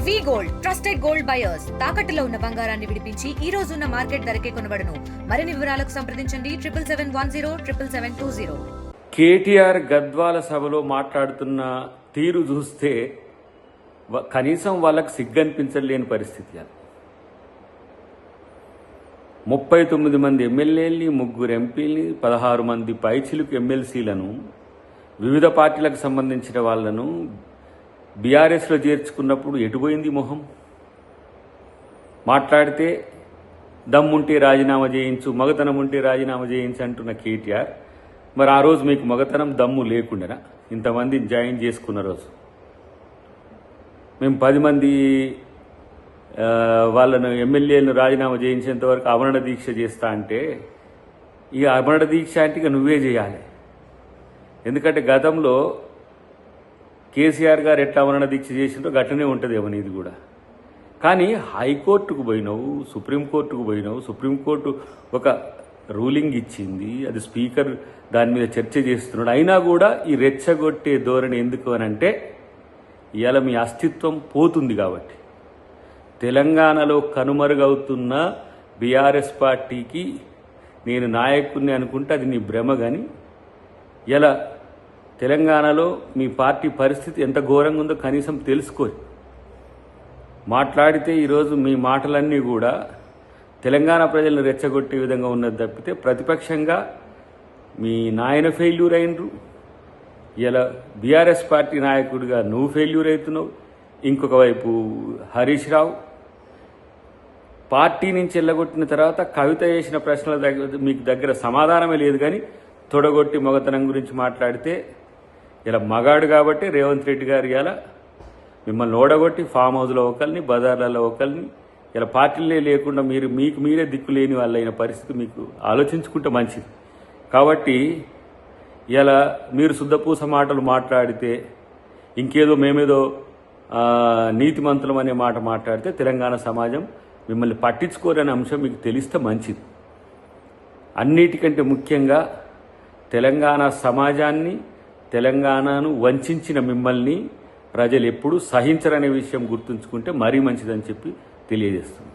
వి gold trusted gold buyers తాకట్టులో ఉన్న బంగారాన్ని విడిపించి ఈ రోజు ఉన్న మార్కెట్ ధరకే కొనబడును. మరిన్ని వివరాలకు సంప్రదించండి 77107720. కేటీఆర్ గద్వాల సభలో మాట్లాడుతున్న తీరు చూస్తే కనీసం వాళ్ళకు సిగ్గనిపించలేని పరిస్థితి. 39 మంది ఎమ్మెల్యేలని, 3 ఎంపీలని, 16 మంది పైచిలుకు ఎమ్మెల్సీలను, వివిధ పార్టీలకు సంబంధించిన వాళ్లను బీఆర్ఎస్లో చేర్చుకున్నప్పుడు ఎటుపోయింది మొహం? మాట్లాడితే దమ్ముంటే రాజీనామా చేయించు, మగతనం ఉంటే రాజీనామా చేయించు అంటున్న కేటీఆర్, మరి ఆ రోజు మీకు మగతనం దమ్ము లేకుండా ఇంతమందిని జాయిన్ చేసుకున్న రోజు మేము 10 మంది వాళ్ళను ఎమ్మెల్యేలను రాజీనామా చేయించేంత వరకు ఆమరణ దీక్ష చేస్తా అంటే, ఇక ఆమరణ దీక్ష అంటే ఇక నువ్వే చేయాలి. ఎందుకంటే గతంలో కేసీఆర్ గారు ఎట్లా ఆమరణ దీక్ష చేసిందో గట్లనే ఉంటుంది నీది కూడా. కానీ హైకోర్టుకు పోయినావు, సుప్రీంకోర్టుకు పోయినావు, సుప్రీంకోర్టు ఒక రూలింగ్ ఇచ్చింది, అది స్పీకర్ దాని మీద చర్చ చేస్తున్నాడు. అయినా కూడా ఈ రెచ్చగొట్టే ధోరణి ఎందుకు అని అంటే, ఇవాళ మీ అస్తిత్వం పోతుంది కాబట్టి. తెలంగాణలో కనుమరుగవుతున్న బీఆర్ఎస్ పార్టీకి నేను నాయకుడిని అనుకుంటే అది నీ భ్రమ. కానీ ఇలా తెలంగాణలో మీ పార్టీ పరిస్థితి ఎంత ఘోరంగా ఉందో కనీసం తెలుసుకోరు. మాట్లాడితే ఈరోజు మీ మాటలన్నీ కూడా తెలంగాణ ప్రజలను రెచ్చగొట్టే విధంగా ఉన్నది తప్పితే, ప్రతిపక్షంగా మీ నాయన ఫెయిల్యూర్ అయినరు, ఇలా బీఆర్ఎస్ పార్టీ నాయకుడిగా నువ్వు ఫెయిల్యూర్ అవుతున్నావు. ఇంకొక వైపు హరీష్ రావు పార్టీ నుంచి వెళ్ళగొట్టిన తర్వాత కవిత చేసిన ప్రశ్నల మీకు దగ్గర సమాధానమే లేదు. కానీ తొడగొట్టి మగతనం గురించి మాట్లాడితే, ఇలా మగాడు కాబట్టి రేవంత్ రెడ్డి గారు ఇలా మిమ్మల్ని ఓడగొట్టి ఫామ్ హౌస్లో ఒకరిని, బజార్లలో ఒకరిని, ఇలా పార్టీలే లేకుండా మీకు మీరే దిక్కులేని వాళ్ళైన పరిస్థితి మీకు ఆలోచించుకుంటే మంచిది. కాబట్టి ఇలా మీరు శుద్ధపూస మాటలు మాట్లాడితే, ఇంకేదో మేమేదో నీతిమంతులం అనే మాట మాట్లాడితే తెలంగాణ సమాజం మిమ్మల్ని పట్టించుకోరనే అంశం మీకు తెలిస్తే మంచిది. అన్నిటికంటే ముఖ్యంగా తెలంగాణ సమాజాన్ని, తెలంగాణను వంచిన మిమ్మల్ని ప్రజలు ఎప్పుడూ సహించరనే విషయం గుర్తుంచుకుంటే మరీ మంచిదని చెప్పి తెలియజేస్తుంది.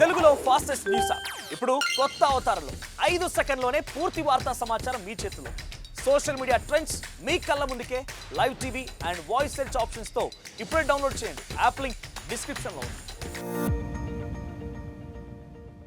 తెలుగులో ఫాస్టెస్ట్ న్యూస్ ఇప్పుడు కొత్త అవతారంలో 5 సెకండ్లోనే పూర్తి వార్తా సమాచారం మీ చేతిలో. సోషల్ మీడియా ట్రెండ్స్ మీ కళ్ళ ముందుకే live TV and voice search ఆప్షన్స్తో ఇప్పుడే డౌన్లోడ్ చేయండి. యాప్ లింక్ డిస్క్రిప్షన్లో ఉంది.